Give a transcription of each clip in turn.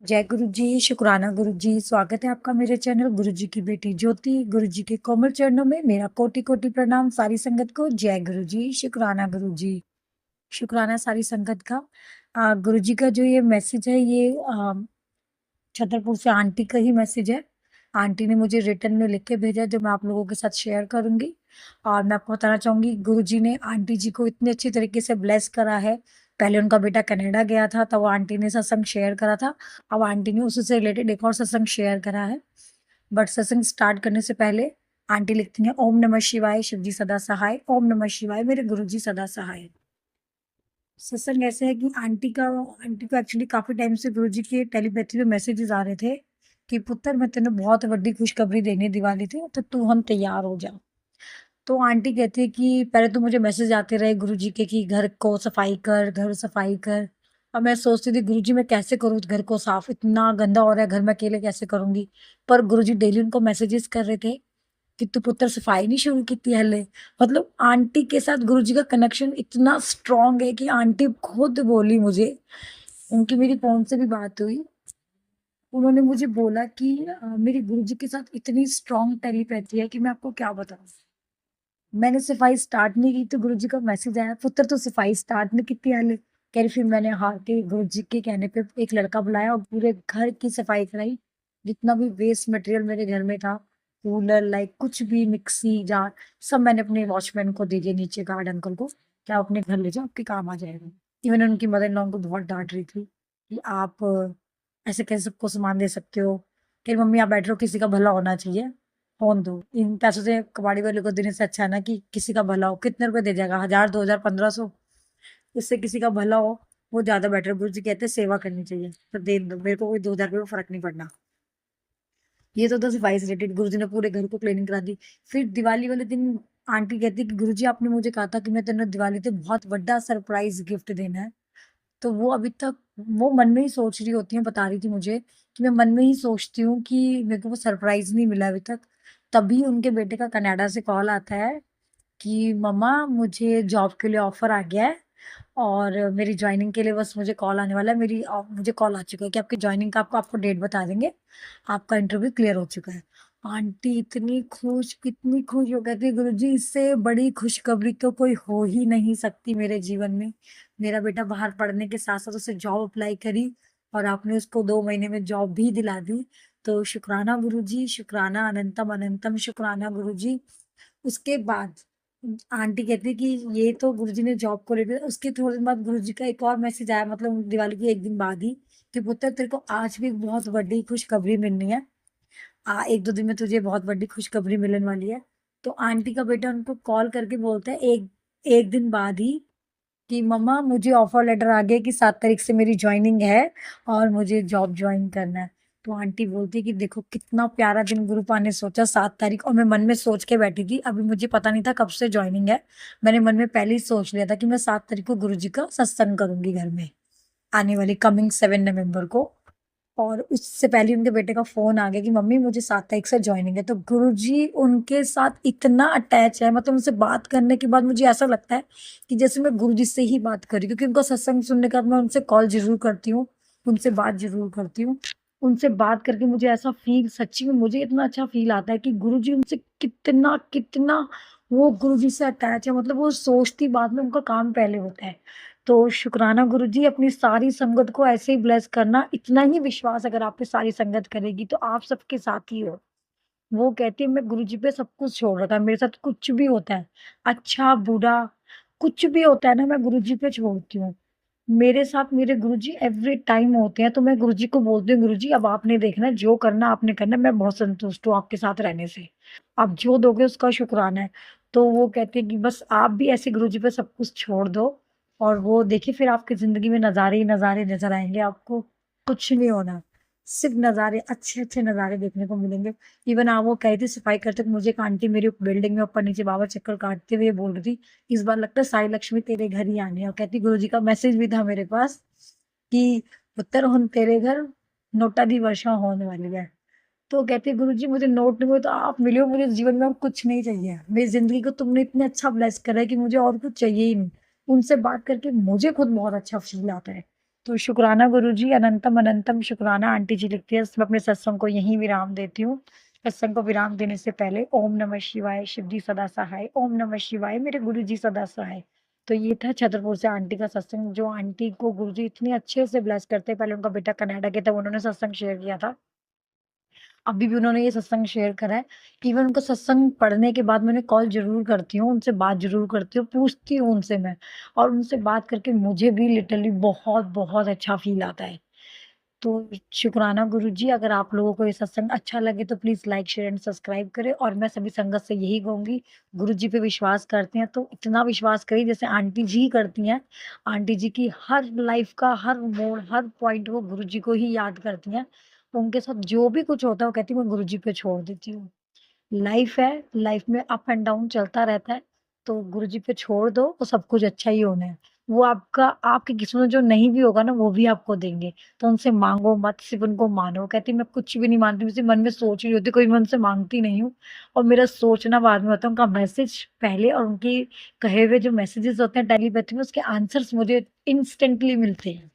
जय गुरु जी, शुक्राना गुरु जी। स्वागत है आपका मेरे चैनल गुरु जी की बेटी ज्योति। गुरु जी के कोमल चरणों में मेरा कोटि कोटि प्रणाम। सारी संगत को जय गुरु जी, शुक्राना गुरु जी। शुक्राना सारी संगत का। गुरु जी का जो ये मैसेज है ये छतरपुर से आंटी का ही मैसेज है। आंटी ने मुझे रिटर्न में लिख के भेजा जो मैं आप लोगों के साथ शेयर करूंगी। और मैं आपको बताना चाहूंगी गुरु जी ने आंटी जी को इतने अच्छी तरीके से ब्लेस करा है। पहले उनका बेटा कनाडा गया था तब आंटी ने सत्संग शेयर करा था। अब आंटी ने उसी से रिलेटेड एक और सत्संग शेयर करा है। बट सत्संग स्टार्ट करने से पहले आंटी लिखती हैं, ओम नमः शिवाय, शिव जी सदा सहाय। ओम नमः शिवाय, मेरे गुरु जी सदा सहाय। सत्संग ऐसे है कि आंटी को एक्चुअली काफी टाइम से गुरु जी के टेलीपैथी में मैसेजेस आ रहे थे कि पुत्र मैं तेने बहुत बड़ी खुशखबरी देने दिवाली थी तो तू हम तैयार हो जा। तो आंटी कहती है कि पहले तो मुझे मैसेज आते रहे गुरु जी के कि घर को सफाई कर, घर सफाई कर। अब मैं सोचती थी गुरु जी मैं कैसे करूँ घर को साफ, इतना गंदा हो रहा है घर में, अकेले कैसे करूंगी। पर गुरु जी डेली उनको मैसेजेस कर रहे थे कि तू पुत्र सफाई नहीं शुरू की हले। मतलब आंटी के साथ गुरुजी का कनेक्शन इतना स्ट्रांग है कि आंटी खुद बोली मुझे, उनकी मेरी फोन से भी बात हुई। उन्होंने मुझे बोला कि मेरे गुरुजी के साथ इतनी स्ट्रांग टेलीपैथी है कि मैं आपको क्या बताऊं। मैंने सफाई स्टार्ट नहीं की तो गुरुजी का मैसेज आया, पुत्र तो सफाई स्टार्ट नहीं की हले। कह रही फिर मैंने हार के गुरुजी के कहने पे एक लड़का बुलाया और पूरे घर की सफाई कराई। जितना भी वेस्ट मटेरियल मेरे घर में था, कूलर लाइक कुछ भी, मिक्सी जार, सब मैंने अपने वॉचमैन को दे दिया, नीचे गार्ड अंकल को, क्या आप अपने घर ले जाओ आपके काम आ जाएगा। इवन उनकी मदर इन लॉ को बहुत डांट रही थी कि आप ऐसे कैसे सबको सामान दे सकते हो। कह रही मम्मी आप बैठ रहो, किसी का भला होना चाहिए, फोन दो। इन पैसों से कबाड़ी वाले को देने से अच्छा है ना कि किसी का भला हो। कितने रुपए दे जाएगा, 1000 2000 1500, इससे किसी का भला हो वो ज्यादा बेटर। गुरु जी कहते हैं सेवा करनी चाहिए, तो दे दो, मेरे को कोई 2000 रुपये में फर्क नहीं पड़ना। ये तो सफाई से रिलेटेड गुरु जी ने पूरे घर को क्लीनिंग करा दी। फिर दिवाली वाले दिन आंटी कहती कि गुरु जी आपने मुझे कहा था कि मैं तेरे दिवाली पे बहुत बड़ा सरप्राइज गिफ्ट देना है। तो वो अभी तक वो मन में ही सोच रही होती है, बता रही थी मुझे कि मैं मन में ही सोचती हूँ कि मेरे को वो सरप्राइज नहीं मिला अभी तक। तभी उनके बेटे का कनाडा से कॉल आता है कि मम्मा मुझे जॉब के लिए ऑफर आ गया है और मेरी ज्वाइनिंग के लिए बस मुझे कॉल आने वाला है। मुझे कॉल आ चुका है कि आपकी ज्वाइनिंग का आपको आपको डेट बता देंगे, आपका इंटरव्यू क्लियर हो चुका है। आंटी इतनी खुश, कितनी खुश हो गई थी, गुरुजी इससे बड़ी खुशखबरी तो कोई हो ही नहीं सकती मेरे जीवन में। मेरा बेटा बाहर पढ़ने के साथ साथ उसे जॉब अप्लाई करी और आपने उसको 2 महीने में जॉब भी दिला दी। तो शुक्राना गुरुजी, शुक्राना अनंतम अनंतम शुक्राना गुरुजी। उसके बाद आंटी कहती कि ये तो गुरुजी ने जॉब को लेकर, उसके थोड़े दिन बाद गुरुजी का एक और मैसेज आया, मतलब दिवाली के एक दिन बाद ही, कि पुत्र तेरे को आज भी बहुत बड़ी खुशखबरी मिलनी है। 1-2 दिन में तुझे बहुत बड़ी खुशखबरी मिलने वाली है। तो आंटी का बेटा उनको कॉल करके बोलता है एक एक दिन बाद ही कि मम्मा मुझे ऑफर लेटर आ गया कि 7 तारीख से मेरी ज्वाइनिंग है और मुझे जॉब ज्वाइन करना है। तो आंटी बोलती है कि देखो कितना प्यारा दिन गुरुपा ने सोचा, 7 तारीख, और मैं मन में सोच के बैठी थी, अभी मुझे पता नहीं था कब से ज्वाइनिंग है। मैंने मन में पहले ही सोच लिया था कि मैं 7 तारीख को गुरु जी का सत्संग करूंगी घर में, आने वाली कमिंग 7 नवंबर को। और उससे पहले उनके बेटे का फोन आ गया कि मम्मी मुझे 7 तारीख से ज्वाइनिंग है। तो गुरुजी उनके साथ इतना अटैच है, मतलब उनसे बात करने के बाद मुझे ऐसा लगता है कि जैसे मैं गुरुजी से ही बात कर रही हूँ, क्योंकि उनका सत्संग सुनने के बाद मैं उनसे कॉल जरूर करती हूँ, उनसे बात जरूर करती हूँ। उनसे बात करके मुझे ऐसा फील, सच्ची में मुझे इतना अच्छा फील आता है कि गुरुजी उनसे कितना कितना वो गुरुजी से अटैच है। मतलब वो सोचती बाद में उनका काम पहले होता है। तो शुक्राना गुरुजी, अपनी सारी संगत को ऐसे ही ब्लेस करना। इतना ही विश्वास अगर आप पे सारी संगत करेगी तो आप सबके साथ ही हो। वो कहती है मैं गुरुजी पे सब कुछ छोड़ रखा है, मेरे साथ कुछ भी होता है, अच्छा बुरा कुछ भी होता है ना, मैं गुरुजी पे छोड़ती हूँ। मेरे साथ मेरे गुरुजी एवरी टाइम होते हैं। तो मैं गुरुजी को बोलती हूँ गुरुजी अब आपने देखना है, जो करना आपने करना है, मैं बहुत संतुष्ट हूँ आपके साथ रहने से, आप जो दोगे उसका शुक्राना है। तो वो कहते हैं कि बस आप भी ऐसे गुरुजी पे सब कुछ छोड़ दो और वो देखिए फिर आपकी जिंदगी में नज़ारे ही नज़ारे नजर आएंगे आपको। कुछ नहीं होना, सिर्फ नज़ारे, अच्छे अच्छे नज़ारे देखने को मिलेंगे। इवन आप वो कही थी सफाई करते तो मुझे एक आंटी मेरी बिल्डिंग में ऊपर नीचे बाबा चक्कर काटते हुए बोल रही थी इस बार लगता है साई लक्ष्मी तेरे घर ही आनी है। और कहती गुरु जी का मैसेज भी था मेरे पास कि पुत्र हुन तेरे घर नोटा दी वर्षा होने वाली है। तो कहती है गुरु जी मुझे नोट नहीं हुए तो आप मिलो, मुझे जीवन में और कुछ नहीं चाहिए, मेरी जिंदगी को तुमने इतने अच्छा ब्लेस करा है कि मुझे और कुछ चाहिए ही नहीं। उनसे बात करके मुझे खुद बहुत अच्छा फील आता है तो शुक्राना गुरुजी, अनंतम अनंतम शुक्राना। आंटी जी लिखती है, मैं अपने सत्संग को यहीं विराम देती हूँ। सत्संग को विराम देने से पहले ओम नमः शिवाय, शिव जी सदा सहाय, ओम नमः शिवाय, मेरे गुरुजी सदा सहाय। तो ये था छतरपुर से आंटी का सत्संग, जो आंटी को गुरुजी इतने अच्छे से ब्लेस करते हैं। पहले उनका बेटा कनाडा के, तब उन्होंने सत्संग शेयर किया था। अभी भी उन्होंने ये सत्संग शेयर करा है। इवन उनका सत्संग पढ़ने के बाद मैं उन्हें कॉल ज़रूर करती हूँ, उनसे बात ज़रूर करती हूँ, पूछती हूँ उनसे मैं, और उनसे बात करके मुझे भी लिटरली बहुत-बहुत अच्छा फ़ील आता है। तो शुक्राना गुरुजी, अगर आप लोगों को ये सत्संग अच्छा लगे तो please like, share and subscribe करें। और मैं सभी संगत से यही कहूँगी, गुरुजी पे विश्वास करते हैं तो इतना विश्वास करिए जैसे आंटी जी करती हैं। आंटी जी की हर लाइफ़ का हर मोड़, हर पॉइंट वो गुरुजी को ही याद करती हैं। उनके साथ जो भी कुछ होता है वो कहती हैं मैं गुरुजी पे छोड़ देती हूँ। लाइफ है, लाइफ में अप एंड डाउन चलता रहता है, तो गुरुजी पे छोड़ दो तो सब कुछ अच्छा ही होना है। वो आपका आपकी किस्मत में जो नहीं भी होगा ना, वो भी आपको देंगे। तो उनसे माँगो मत, सिर्फ़ उनको मानो। कहती मैं कुछ भी नहीं मानती, मैं सिर्फ़ मन में सोच रही होती हूँ, कोई मैं उनसे माँगती नहीं हूँ। और मेरा सोचना बाद में होता है, उनका मैसेज पहले, और उनके कहे हुए जो मैसेजेज़ होते हैं टेलीपैथी में, उसके आंसर्स मुझे इंस्टेंटली मिलते हैं।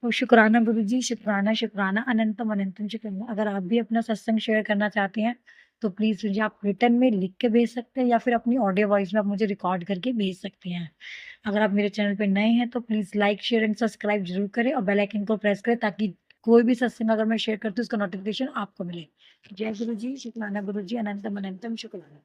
तो शुक्राना गुरुजी, शुक्राना, शुक्राना, अनंतम अनंतम शुक्राना। अगर आप भी अपना सत्संग शेयर करना चाहते हैं, तो प्लीज़ मुझे आप रिटन में लिख के भेज सकते हैं, या फिर अपनी ऑडियो वॉइस में आप मुझे रिकॉर्ड करके भेज सकते हैं। अगर आप मेरे चैनल पे नए हैं, तो please like, share and subscribe ज़रूर करें, और बेल आइकन को प्रेस करें, ताकि कोई भी सत्संग अगर मैं शेयर करती हूँ, उसका नोटिफ़िकेशन आपको मिले। जय गुरु जी, शुक्राना गुरु जी, अनंतम अनंतम शुक्राना।